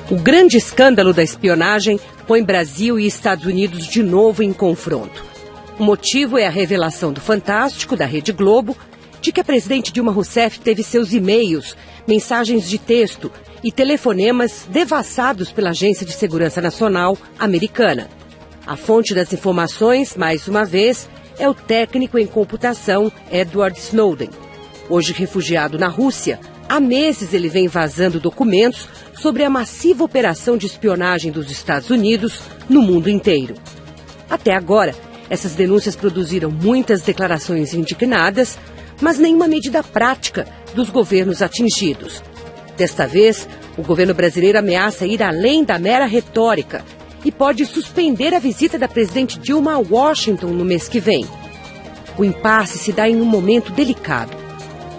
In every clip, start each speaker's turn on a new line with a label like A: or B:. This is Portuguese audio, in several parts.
A: O grande escândalo da espionagem põe Brasil e Estados Unidos de novo em confronto. O motivo é a revelação do Fantástico, da Rede Globo, de que a presidente Dilma Rousseff teve seus e-mails, mensagens de texto e telefonemas devassados pela Agência de Segurança Nacional americana. A fonte das informações, mais uma vez, é o técnico em computação Edward Snowden. Hoje refugiado na Rússia, há meses ele vem vazando documentos sobre a massiva operação de espionagem dos Estados Unidos no mundo inteiro. Até agora, essas denúncias produziram muitas declarações indignadas, mas nenhuma medida prática dos governos atingidos. Desta vez, o governo brasileiro ameaça ir além da mera retórica e pode suspender a visita da presidente Dilma a Washington no mês que vem. O impasse se dá em um momento delicado.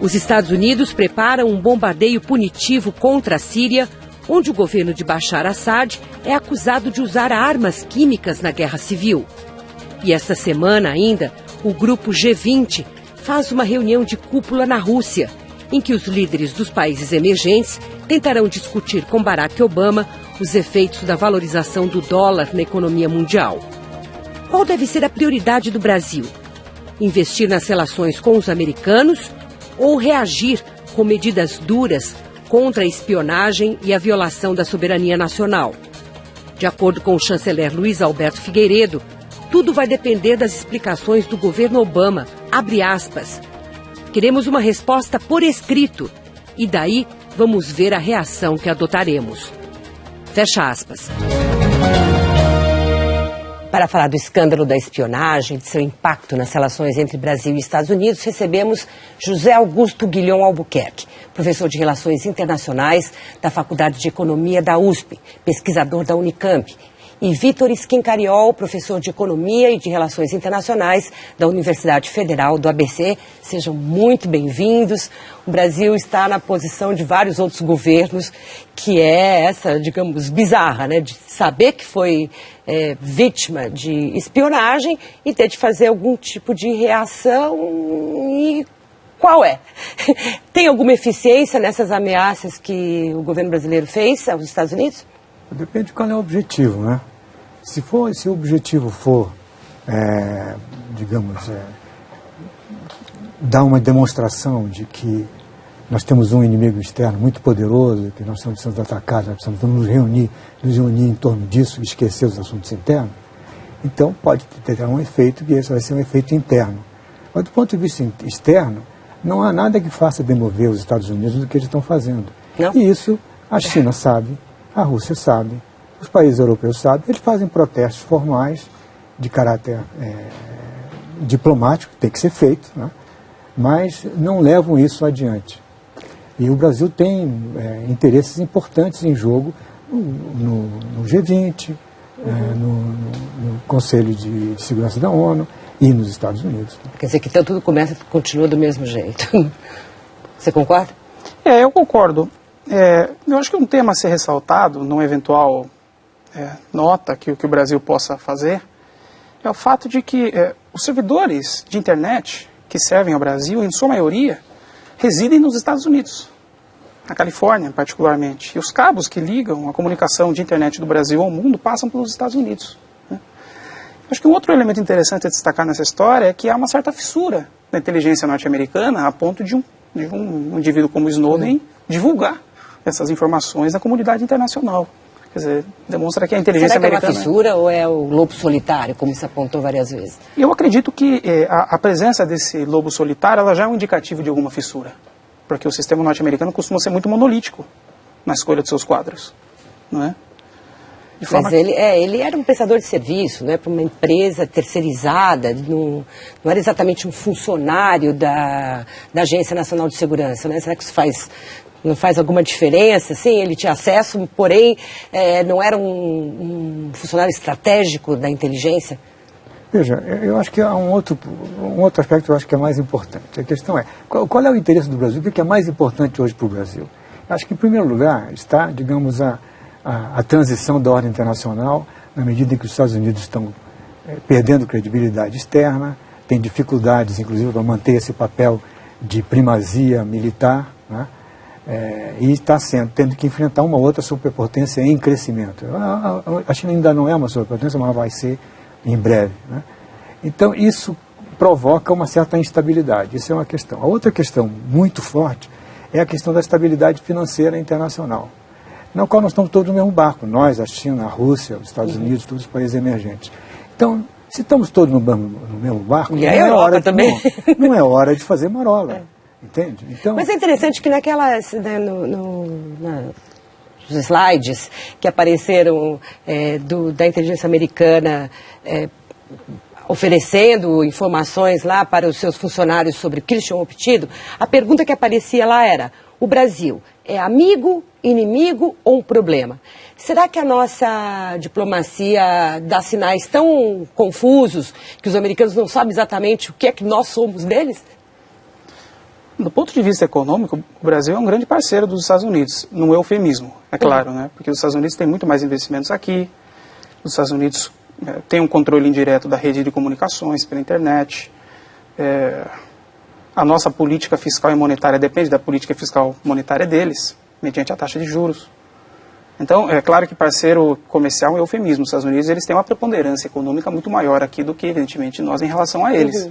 A: Os Estados Unidos preparam um bombardeio punitivo contra a Síria, onde o governo de Bashar Assad é acusado de usar armas químicas na guerra civil. E esta semana ainda, o grupo G20 faz uma reunião de cúpula na Rússia, em que os líderes dos países emergentes tentarão discutir com Barack Obama os efeitos da valorização do dólar na economia mundial. Qual deve ser a prioridade do Brasil? Investir nas relações com os americanos ou reagir com medidas duras contra a espionagem e a violação da soberania nacional? De acordo com o chanceler Luiz Alberto Figueiredo, tudo vai depender das explicações do governo Obama. Abre aspas. Queremos uma resposta por escrito e daí vamos ver a reação que adotaremos. Fecha aspas. Para falar do escândalo da espionagem, de seu impacto nas relações entre Brasil e Estados Unidos, recebemos José Augusto Guilhom Albuquerque, professor de Relações Internacionais da Faculdade de Economia da USP, pesquisador da Unicamp, e Vitor Schincariol, professor de Economia e de Relações Internacionais da Universidade Federal do ABC. Sejam muito bem-vindos. O Brasil está na posição de vários outros governos, que é essa, digamos, bizarra, né? De saber que foi vítima de espionagem e ter de fazer algum tipo de reação. E qual é? Tem alguma eficiência nessas ameaças que o governo brasileiro fez aos Estados Unidos?
B: Depende de qual é o objetivo, né? Se o objetivo for, dar uma demonstração de que nós temos um inimigo externo muito poderoso, que nós estamos sendo atacados, nós precisamos nos reunir em torno disso e esquecer os assuntos internos, então pode ter um efeito, que esse vai ser um efeito interno. Mas do ponto de vista externo, não há nada que faça demover os Estados Unidos do que eles estão fazendo. Não. E isso a China sabe. A Rússia sabe, os países europeus sabem, eles fazem protestos formais de caráter diplomático, tem que ser feito, né? Mas não levam isso adiante. E o Brasil tem interesses importantes em jogo no G20, no Conselho de Segurança da ONU e nos Estados Unidos.
A: Quer dizer que então tudo continua do mesmo jeito. Você concorda?
C: Eu concordo. Eu acho que um tema a ser ressaltado, numa eventual nota que o Brasil possa fazer, é o fato de que os servidores de internet que servem ao Brasil, em sua maioria, residem nos Estados Unidos, na Califórnia particularmente. E os cabos que ligam a comunicação de internet do Brasil ao mundo passam pelos Estados Unidos, né? Acho que um outro elemento interessante a destacar nessa história é que há uma certa fissura da inteligência norte-americana a ponto de um indivíduo como Snowden divulgar essas informações na comunidade internacional. Quer dizer, demonstra que a inteligência americana...
A: Será que é uma fissura ou é o lobo solitário, como se apontou várias vezes?
C: Eu acredito que a presença desse lobo solitário ela já é um indicativo de alguma fissura. Porque o sistema norte-americano costuma ser muito monolítico na escolha de seus quadros, não é?
A: Mas ele era um prestador de serviço, né, para uma empresa terceirizada, não era exatamente um funcionário da Agência Nacional de Segurança, né? Será que isso não faz alguma diferença? Sim, ele tinha acesso, porém não era um funcionário estratégico da inteligência?
B: Veja, eu acho que há um outro aspecto que eu acho que é mais importante. A questão é, qual é o interesse do Brasil? O que é mais importante hoje para o Brasil? Eu acho que, em primeiro lugar, está, digamos, a transição da ordem internacional, na medida em que os Estados Unidos estão perdendo credibilidade externa, têm dificuldades, inclusive, para manter esse papel de primazia militar, né? e está tendo que enfrentar uma outra superpotência em crescimento. A China ainda não é uma superpotência, mas vai ser em breve, né? Então, isso provoca uma certa instabilidade. Isso é uma questão. A outra questão muito forte é a questão da estabilidade financeira internacional, na qual nós estamos todos no mesmo barco. Nós, a China, a Rússia, os Estados Unidos, todos os países emergentes. Então, se estamos todos no mesmo barco,
A: e a Europa também.
B: Não é hora de fazer marola. Entende? Então,
A: mas é interessante que naquelas, né, nos slides que apareceram da inteligência americana oferecendo informações lá para os seus funcionários sobre o que eles tinham obtido, a pergunta que aparecia lá era: o Brasil é amigo, inimigo ou um problema? Será que a nossa diplomacia dá sinais tão confusos que os americanos não sabem exatamente o que é que nós somos deles?
C: Do ponto de vista econômico, o Brasil é um grande parceiro dos Estados Unidos, num eufemismo, é claro, né? Porque os Estados Unidos têm muito mais investimentos aqui, os Estados Unidos têm um controle indireto da rede de comunicações pela internet, a nossa política fiscal e monetária depende da política fiscal monetária deles, mediante a taxa de juros. Então, é claro que parceiro comercial é um eufemismo. Os Estados Unidos eles têm uma preponderância econômica muito maior aqui do que, evidentemente, nós em relação a eles.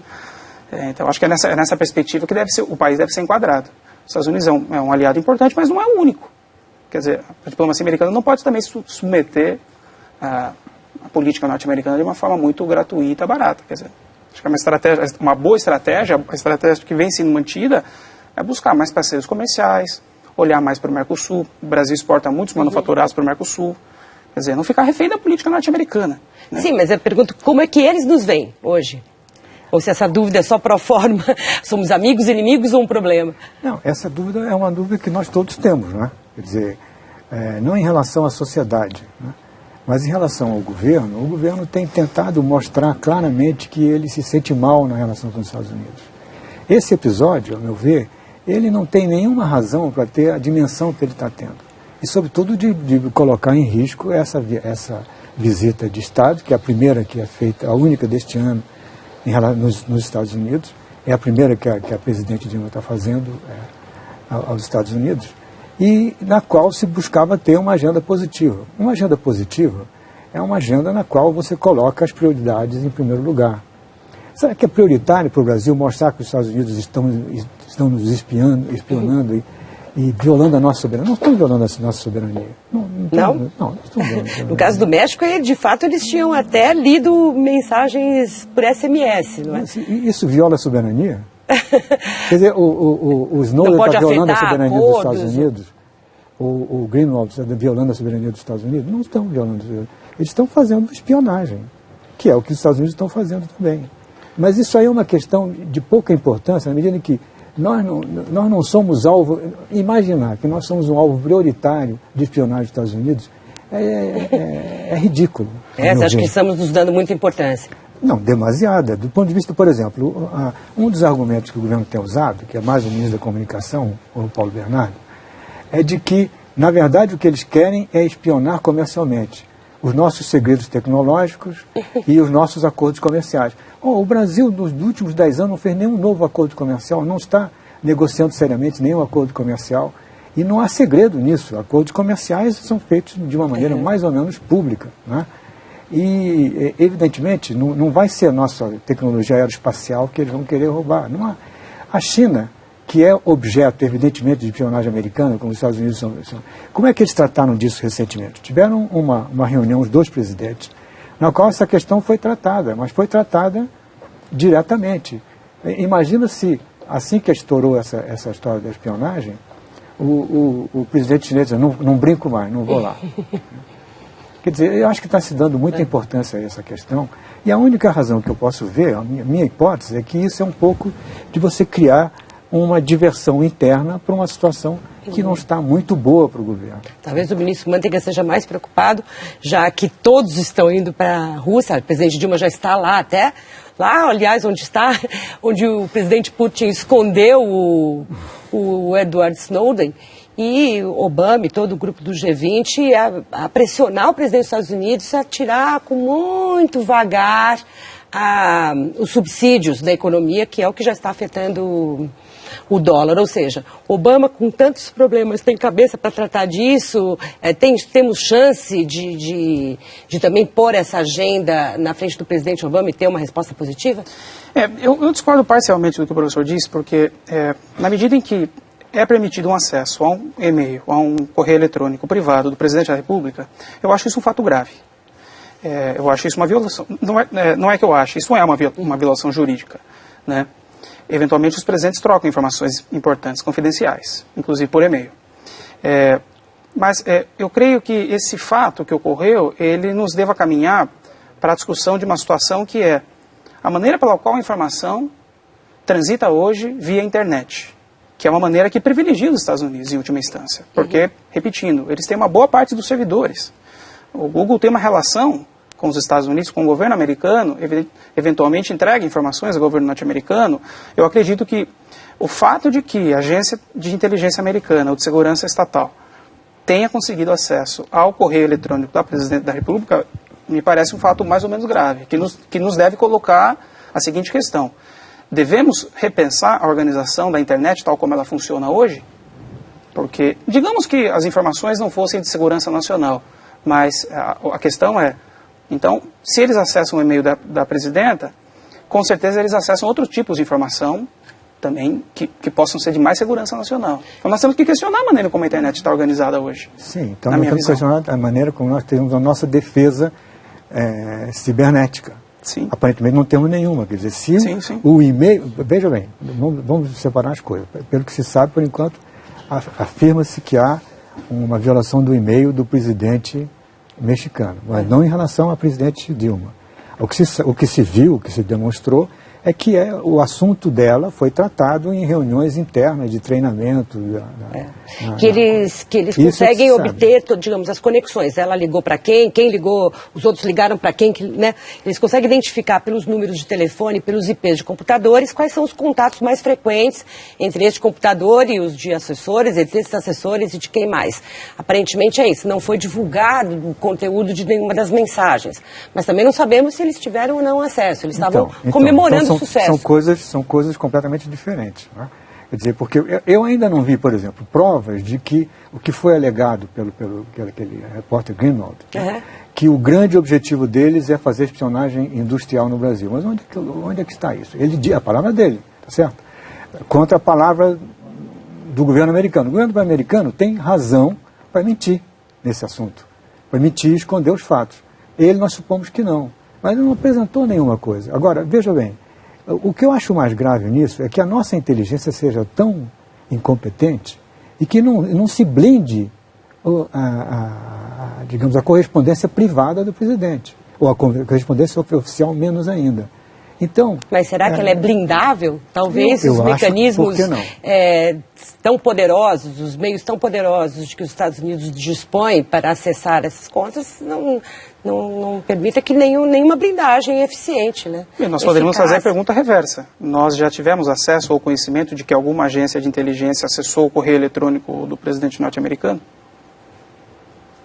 C: Então, acho que é nessa perspectiva que o país deve ser enquadrado. Os Estados Unidos é um aliado importante, mas não é o único. Quer dizer, a diplomacia americana não pode também submeter a política norte-americana de uma forma muito gratuita, barata. Quer dizer, acho que uma boa estratégia, a estratégia que vem sendo mantida, é buscar mais parceiros comerciais, olhar mais para o Mercosul. O Brasil exporta muitos manufaturados para o Mercosul. Quer dizer, não ficar refém da política norte-americana, né?
A: Sim, mas eu pergunto como é que eles nos veem hoje? Ou se essa dúvida é só pro forma, somos amigos, inimigos ou um problema?
B: Não, essa dúvida é uma dúvida que nós todos temos, né? Quer dizer, não em relação à sociedade, né? Mas em relação ao governo, o governo tem tentado mostrar claramente que ele se sente mal na relação com os Estados Unidos. Esse episódio, ao meu ver, ele não tem nenhuma razão para ter a dimensão que ele está tendo. E, sobretudo, de colocar em risco essa visita de Estado, que é a primeira que é feita, a única deste ano nos Estados Unidos, é a primeira que a presidente Dilma está fazendo aos Estados Unidos, e na qual se buscava ter uma agenda positiva. Uma agenda positiva é uma agenda na qual você coloca as prioridades em primeiro lugar. Será que é prioritário para o Brasil mostrar que os Estados Unidos estão nos espionando e violando a nossa soberania? Não estão violando a nossa soberania. Não, não estão violando.
A: No caso do México, de fato, eles tinham até lido mensagens por SMS, não é?
B: Isso viola a soberania? Quer dizer, o Snowden está violando a soberania dos Estados Unidos? O Greenwald está violando a soberania dos Estados Unidos? Não estão violando. Eles estão fazendo espionagem, que é o que os Estados Unidos estão fazendo também. Mas isso aí é uma questão de pouca importância, na medida em que nós não somos alvo. Imaginar que nós somos um alvo prioritário de espionagem dos Estados Unidos é ridículo.
A: Você acha que estamos nos dando muita importância?
B: Não, demasiada. Do ponto de vista, por exemplo, um dos argumentos que o governo tem usado, que é mais o ministro da Comunicação, o Paulo Bernardo, é de que, na verdade, o que eles querem é espionar comercialmente os nossos segredos tecnológicos e os nossos acordos comerciais. O Brasil, nos últimos 10 anos, não fez nenhum novo acordo comercial, não está negociando seriamente nenhum acordo comercial, e não há segredo nisso. Acordos comerciais são feitos de uma maneira mais ou menos pública, né? E, evidentemente, não vai ser a nossa tecnologia aeroespacial que eles vão querer roubar. Não há. A China, que é objeto, evidentemente, de espionagem americana, como os Estados Unidos são. Como é que eles trataram disso recentemente? Tiveram uma reunião, os dois presidentes, na qual essa questão foi tratada, mas foi tratada diretamente. Imagina se, assim que estourou essa história da espionagem, o presidente chinês disse, não brinco mais, não vou lá. Quer dizer, eu acho que está se dando muita importância a essa questão, e a única razão que eu posso ver, a minha hipótese, é que isso é um pouco de você criar uma diversão interna para uma situação que não está muito boa para o governo. Talvez
A: o ministro Manteiga seja mais preocupado, já que todos estão indo para a Rússia, o presidente Dilma já está lá até, lá, aliás, onde o presidente Putin escondeu o Edward Snowden, e Obama e todo o grupo do G20 a pressionar o presidente dos Estados Unidos a tirar com muito vagar os subsídios da economia, que é o que já está afetando o dólar. Ou seja, Obama, com tantos problemas, tem cabeça para tratar disso? Temos chance de também pôr essa agenda na frente do presidente Obama e ter uma resposta positiva?
C: Eu discordo parcialmente do que o professor disse, porque na medida em que é permitido um acesso a um e-mail, a um correio eletrônico privado do presidente da República, eu acho isso um fato grave. Eu acho isso uma violação. Não é que eu acho, isso é uma violação jurídica, né? Eventualmente os presidentes trocam informações importantes, confidenciais, inclusive por e-mail. Mas eu creio que esse fato que ocorreu, ele nos deva caminhar para a discussão de uma situação que é a maneira pela qual a informação transita hoje via internet, que é uma maneira que privilegia os Estados Unidos em última instância. Porque, repetindo, eles têm uma boa parte dos servidores. O Google tem uma relação com os Estados Unidos, com o governo americano, eventualmente entrega informações ao governo norte-americano. Eu acredito que o fato de que a agência de inteligência americana ou de segurança estatal tenha conseguido acesso ao correio eletrônico da Presidente da República me parece um fato mais ou menos grave, que nos deve colocar a seguinte questão: devemos repensar a organização da internet tal como ela funciona hoje? Porque, digamos que as informações não fossem de segurança nacional, mas a questão é, então, se eles acessam o e-mail da presidenta, com certeza eles acessam outros tipos de informação também que possam ser de mais segurança nacional. Então nós temos que questionar a maneira como a internet está organizada hoje.
B: Sim, então nós temos que questionar a maneira como nós temos a nossa defesa cibernética.
C: Sim.
B: Aparentemente não temos nenhuma. Quer dizer, se
C: sim.
B: o e-mail... Veja bem, vamos separar as coisas. Pelo que se sabe, por enquanto, afirma-se que há uma violação do e-mail do presidente mexicano, mas não em relação ao presidente Dilma. O que se viu, o que se demonstrou, é que o assunto dela foi tratado em reuniões internas de treinamento.
A: Que eles conseguem obter, digamos, as conexões. Ela ligou para quem ligou, os outros ligaram para quem, né? Eles conseguem identificar pelos números de telefone, pelos IPs de computadores, quais são os contatos mais frequentes entre este computador e os de assessores, entre esses assessores e de quem mais. Aparentemente é isso. Não foi divulgado o conteúdo de nenhuma das mensagens. Mas também não sabemos se eles tiveram ou não acesso. Eles estavam comemorando sucesso.
B: São coisas completamente diferentes. Né? Quer dizer, porque eu ainda não vi, por exemplo, provas de que o que foi alegado pelo aquele repórter Greenwald, né? Que o grande objetivo deles é fazer espionagem industrial no Brasil. Mas onde é que está isso? A palavra dele, tá certo? Contra a palavra do governo americano. O governo americano tem razão para mentir nesse assunto, para mentir e esconder os fatos. Ele, nós supomos que não. Mas ele não apresentou nenhuma coisa. Agora, veja bem, o que eu acho mais grave nisso é que a nossa inteligência seja tão incompetente e que não se blinde digamos, a correspondência privada do presidente, ou a correspondência oficial menos ainda. Então,
A: mas será que ela é blindável? Talvez os mecanismos tão poderosos, os meios tão poderosos de que os Estados Unidos dispõem para acessar essas contas não permita que nenhuma blindagem eficiente, né?
C: E nós poderíamos fazer a pergunta reversa. Nós já tivemos acesso ao conhecimento de que alguma agência de inteligência acessou o correio eletrônico do presidente norte-americano?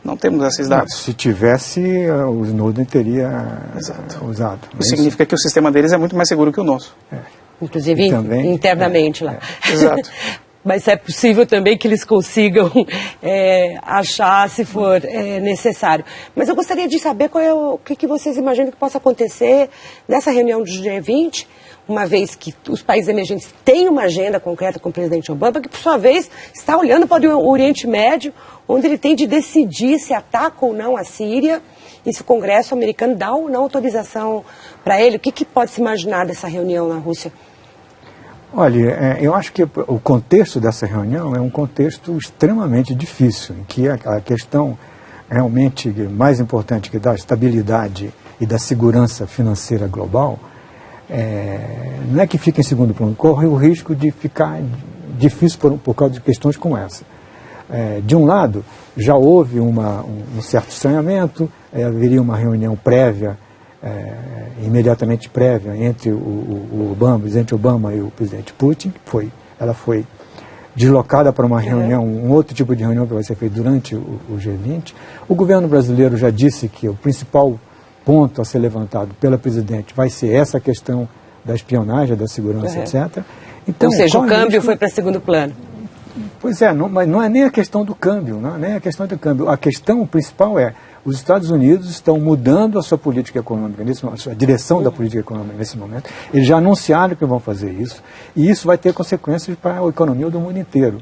C: Não temos esses dados.
B: Se tivesse, o Snowden teria usado.
C: Isso significa que o sistema deles é muito mais seguro que o nosso.
A: Inclusive internamente lá.
C: Exato.
A: Mas é possível também que eles consigam achar se for necessário. Mas eu gostaria de saber o que vocês imaginam que possa acontecer nessa reunião do G20, uma vez que os países emergentes têm uma agenda concreta com o presidente Obama, que por sua vez está olhando para o Oriente Médio, onde ele tem de decidir se ataca ou não a Síria, e se o Congresso americano dá ou não autorização para ele. O que pode se imaginar dessa reunião na Rússia?
B: Olha, eu acho que o contexto dessa reunião é um contexto extremamente difícil, em que a questão realmente mais importante, que da estabilidade e da segurança financeira global, não é que fica em segundo plano, corre o risco de ficar difícil por causa de questões como essa. De um lado, já houve um certo estranhamento, haveria uma reunião prévia, imediatamente prévia, entre o presidente Obama e o presidente Putin. Ela foi deslocada para uma reunião, um outro tipo de reunião que vai ser feita durante o G20. O governo brasileiro já disse que o principal ponto a ser levantado pela presidente vai ser essa questão da espionagem, da segurança, etc. Então,
A: ou seja, o câmbio foi para segundo plano.
B: Pois é, mas não é nem a questão do câmbio, não é nem a questão do câmbio. A questão principal é, os Estados Unidos estão mudando a sua política econômica, a direção da política econômica nesse momento. Eles já anunciaram que vão fazer isso, e isso vai ter consequências para a economia do mundo inteiro.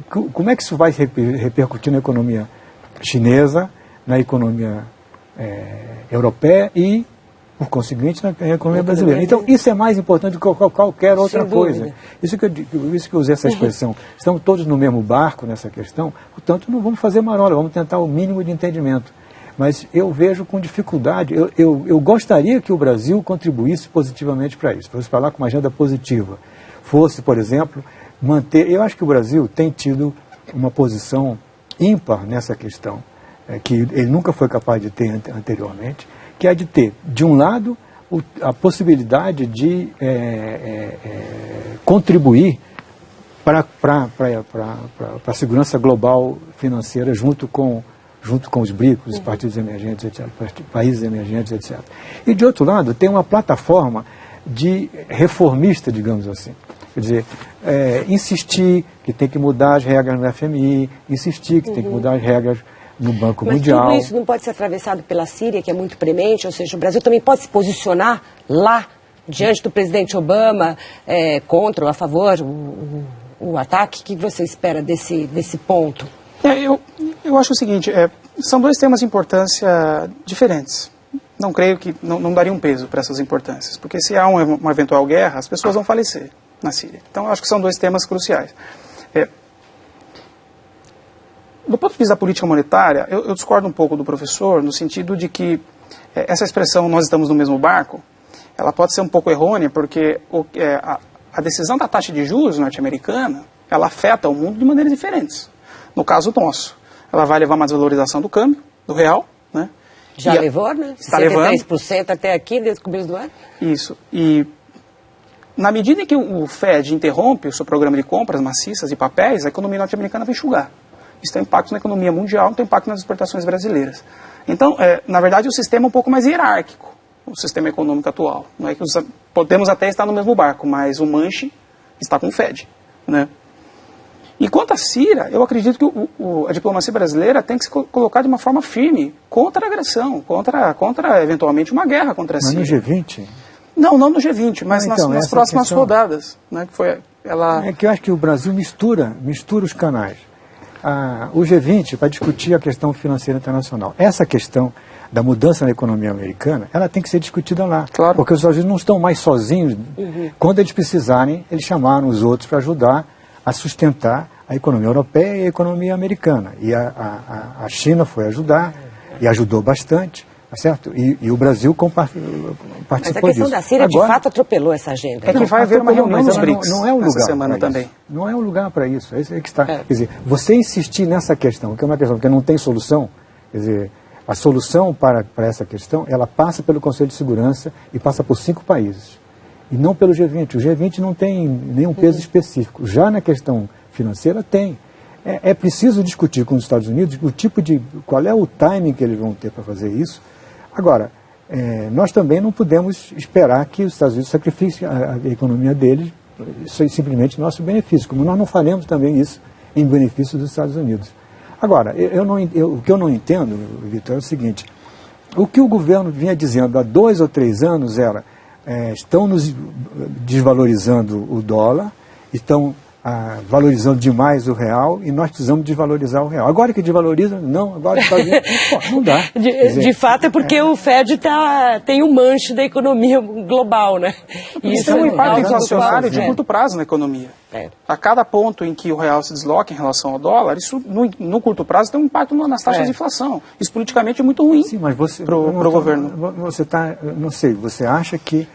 B: Como é que isso vai repercutir na economia chinesa, na economia europeia e, por conseguinte, na economia brasileira? Então, isso é mais importante do que qualquer outra coisa. Isso que eu usei essa expressão. Estamos todos no mesmo barco nessa questão, portanto, não vamos fazer marola, vamos tentar o mínimo de entendimento. Mas eu vejo com dificuldade, eu gostaria que o Brasil contribuísse positivamente para isso, fosse falar com uma agenda positiva. Fosse, por exemplo, manter... Eu acho que o Brasil tem tido uma posição ímpar nessa questão, que ele nunca foi capaz de ter anteriormente, que é de ter, de um lado, a possibilidade de contribuir para a segurança global financeira junto com os BRICS, os partidos emergentes, etc., países emergentes, etc. E, de outro lado, tem uma plataforma de reformista, digamos assim. Quer dizer, insistir que tem que mudar as regras no FMI, insistir que tem que mudar as regras no Banco Mundial.
A: Mas tudo isso não pode ser atravessado pela Síria, que é muito premente, ou seja, o Brasil também pode se posicionar lá, diante do presidente Obama, contra ou a favor o ataque? O que você espera desse ponto?
C: Eu acho o seguinte, são dois temas de importância diferentes. Não creio que não daria um peso para essas importâncias, porque se há uma eventual guerra, as pessoas vão falecer na Síria. Então, eu acho que são dois temas cruciais. Do ponto de vista da política monetária, eu discordo um pouco do professor, no sentido de que essa expressão, nós estamos no mesmo barco, ela pode ser um pouco errônea, porque a decisão da taxa de juros norte-americana, ela afeta o mundo de maneiras diferentes. No caso nosso, ela vai levar uma desvalorização do câmbio, do real, né?
A: Já levou, né?
C: Está levando
A: 10% até aqui, desde o começo do ano.
C: Isso. E na medida em que o Fed interrompe o seu programa de compras maciças de papéis, a economia norte-americana vai enxugar. Isso tem impacto na economia mundial, tem impacto nas exportações brasileiras. Então, na verdade, o sistema é um pouco mais hierárquico, o sistema econômico atual. Não é que podemos até estar no mesmo barco, mas o manche está com o Fed, né? E quanto à Síria, eu acredito que a diplomacia brasileira tem que se colocar de uma forma firme contra a agressão, contra eventualmente uma guerra contra a Síria.
B: Mas no G20?
C: Não no G20, mas nas próximas rodadas. Né, que foi ela...
B: É que eu acho que o Brasil mistura os canais. O G20 vai discutir a questão financeira internacional. Essa questão da mudança na economia americana, ela tem que ser discutida lá.
C: Claro.
B: Porque os Estados Unidos não estão mais sozinhos. Quando eles precisarem, eles chamaram os outros para ajudar a sustentar a economia europeia e a economia americana. E a China foi ajudar, e ajudou bastante, tá certo? E o Brasil participou
A: Mas a questão da Síria, de fato, atropelou essa agenda.
C: É que vai haver uma reunião nos BRICS
B: não é um lugar
C: semana também.
B: Não é um lugar para isso. É que está. Quer dizer, você insistir nessa questão, que é uma questão que não tem solução, quer dizer, a solução para essa questão, ela passa pelo Conselho de Segurança e passa por 5 países. E não pelo G20. O G20 não tem nenhum peso específico. Já na questão financeira tem. É preciso discutir com os Estados Unidos qual é o timing que eles vão ter para fazer isso. Agora, nós também não podemos esperar que os Estados Unidos sacrifiquem a economia deles, isso é simplesmente nosso benefício, como nós não faremos também isso em benefício dos Estados Unidos. Agora, o que eu não entendo, Vitor, é o seguinte: o que o governo vinha dizendo há 2 ou 3 anos era estão nos desvalorizando o dólar, estão valorizando demais o real e nós precisamos desvalorizar o real. Agora que desvaloriza, não, agora está não dá.
A: De fato é porque o Fed tem um manche da economia global, né?
C: Isso tem um impacto inflacionário de curto prazo na economia. A cada ponto em que o real se desloca em relação ao dólar, isso no curto prazo tem um impacto nas taxas de inflação. Isso politicamente é muito ruim para o governo.
B: Você está, não sei, você acha que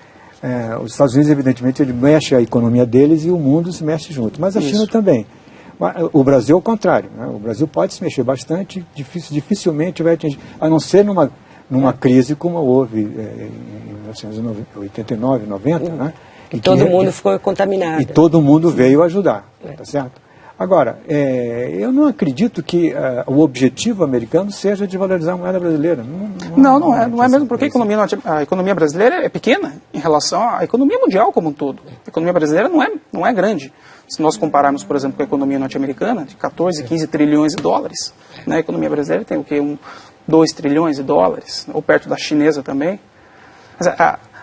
B: os Estados Unidos, evidentemente, ele mexe a economia deles e o mundo se mexe junto, mas a China também. O Brasil é o contrário, né? O Brasil pode se mexer bastante, dificilmente vai atingir, a não ser numa crise como houve em 1989, 90, né?
A: E todo mundo ficou contaminado.
B: E todo mundo veio ajudar, tá certo? Agora, eu não acredito que o objetivo americano seja de valorizar a moeda brasileira.
C: Não é mesmo, porque a economia brasileira é pequena em relação à economia mundial como um todo. A economia brasileira não é grande. Se nós compararmos, por exemplo, com a economia norte-americana, de 14, 15 trilhões de dólares, né, a economia brasileira tem o quê? 2 trilhões de dólares, ou perto da chinesa também. Mas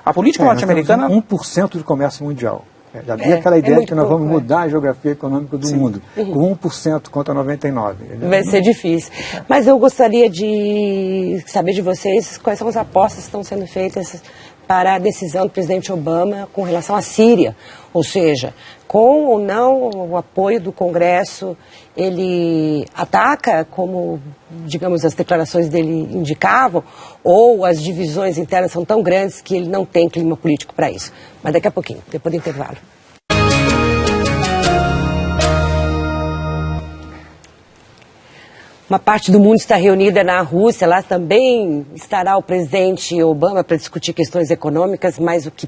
C: a política norte-americana...
B: 1% do comércio mundial. Já havia aquela ideia de que nós vamos mudar a geografia econômica do mundo, com 1% contra 99%.
A: Vai ser difícil. Mas eu gostaria de saber de vocês quais são as apostas que estão sendo feitas para a decisão do presidente Obama com relação à Síria. Ou seja, com ou não o apoio do Congresso, ele ataca, como, digamos, as declarações dele indicavam, ou as divisões internas são tão grandes que ele não tem clima político para isso. Mas daqui a pouquinho, depois do intervalo. Uma parte do mundo está reunida na Rússia, lá também estará o presidente Obama para discutir questões econômicas, mas o que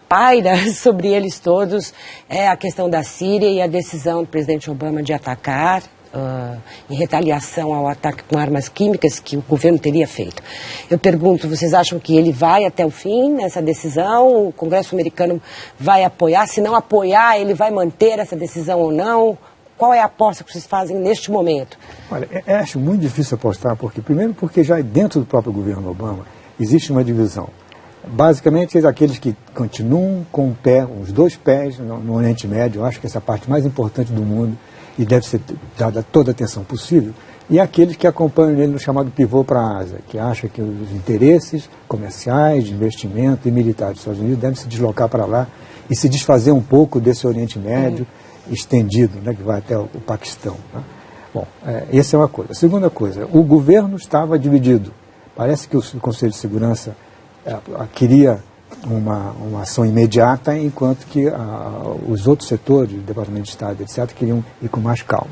A: paira sobre eles todos é a questão da Síria e a decisão do presidente Obama de atacar em retaliação ao ataque com armas químicas que o governo teria feito. Eu pergunto, vocês acham que ele vai até o fim nessa decisão? O Congresso americano vai apoiar? Se não apoiar, ele vai manter essa decisão ou não? Qual é a aposta que vocês fazem neste momento?
B: Olha, eu acho muito difícil apostar, primeiro porque já dentro do próprio governo Obama existe uma divisão. Basicamente, aqueles que continuam com os 2 pés no Oriente Médio, eu acho que essa é a parte mais importante do mundo e deve ser dada toda a atenção possível, e aqueles que acompanham ele no chamado pivô para a Ásia, que acham que os interesses comerciais, de investimento e militares dos Estados Unidos devem se deslocar para lá e se desfazer um pouco desse Oriente Médio estendido, né, que vai até o Paquistão. Né? Bom, essa é uma coisa. A segunda coisa, o governo estava dividido. Parece que o Conselho de Segurança queria uma ação imediata, enquanto que os outros setores, o Departamento de Estado, etc., queriam ir com mais calma.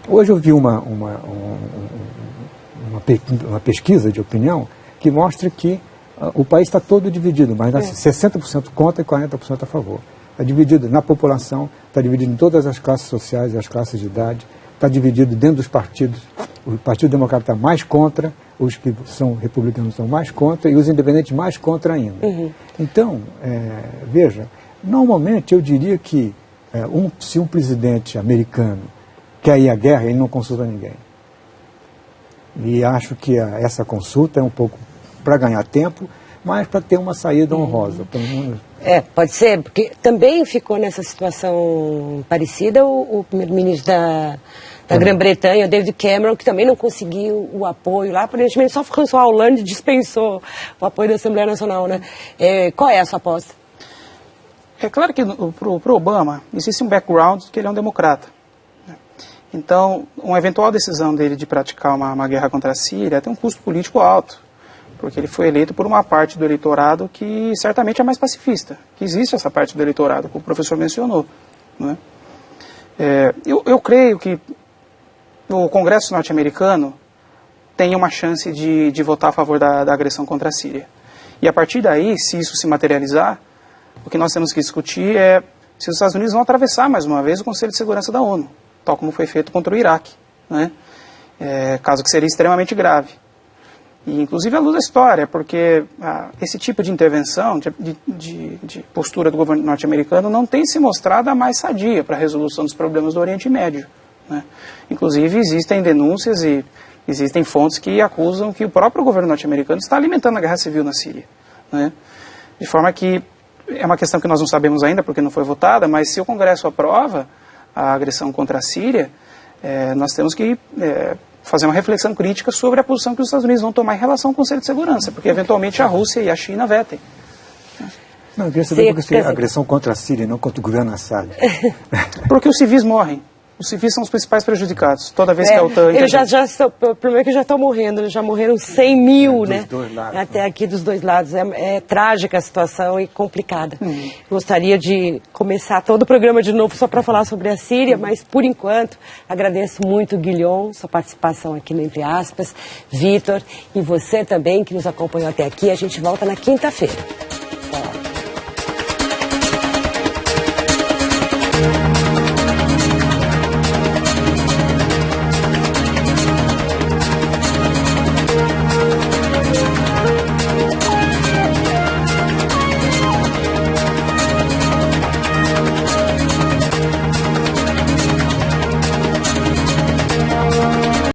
B: Hoje eu vi uma pesquisa de opinião que mostra que o país está todo dividido, mas 60% contra e 40% a favor. Está dividido na população, está dividido em todas as classes sociais e as classes de idade, está dividido dentro dos partidos. O Partido Democrata está mais contra, os que são republicanos são mais contra e os independentes mais contra ainda. Então, veja, normalmente eu diria que se um presidente americano quer ir à guerra, ele não consulta ninguém. E acho que essa consulta é um pouco para ganhar tempo, mas para ter uma saída honrosa. Pelo menos.
A: Pode ser, porque também ficou nessa situação parecida o primeiro-ministro da Grã-Bretanha, o David Cameron, que também não conseguiu o apoio lá, aparentemente só François Hollande dispensou o apoio da Assembleia Nacional, né? Qual é a sua aposta?
C: É claro que para o Obama existe um background que ele é um democrata. Né? Então, uma eventual decisão dele de praticar uma guerra contra a Síria tem um custo político alto, porque ele foi eleito por uma parte do eleitorado que certamente é mais pacifista, que existe essa parte do eleitorado, como o professor mencionou. Né? Eu creio que o Congresso norte-americano tem uma chance de votar a favor da agressão contra a Síria. E a partir daí, se isso se materializar, o que nós temos que discutir é se os Estados Unidos vão atravessar mais uma vez o Conselho de Segurança da ONU, tal como foi feito contra o Iraque, né? Caso que seria extremamente grave. E, inclusive, à luz da história, porque esse tipo de intervenção, de postura do governo norte-americano não tem se mostrado a mais sadia para a resolução dos problemas do Oriente Médio. Né? Inclusive, existem denúncias e existem fontes que acusam que o próprio governo norte-americano está alimentando a guerra civil na Síria. Né? De forma que é uma questão que nós não sabemos ainda porque não foi votada, mas se o Congresso aprova a agressão contra a Síria, nós temos que fazer uma reflexão crítica sobre a posição que os Estados Unidos vão tomar em relação ao Conselho de Segurança, porque eventualmente a Rússia e a China vetem.
B: Não, eu queria saber por que seria agressão contra a Síria e não contra o governo Assad.
C: Porque os civis morrem. Os civis são os principais prejudicados. Toda vez que a OTAN...
A: Eles o problema é que já estão morrendo, eles já morreram 100 mil, né? Dos dois lados, até aqui dos dois lados. É trágica a situação e complicada. Gostaria de começar todo o programa de novo só para falar sobre a Síria, mas por enquanto agradeço muito, Guilhom, sua participação aqui no Entre Aspas, Vitor, e você também que nos acompanhou até aqui. A gente volta na quinta-feira.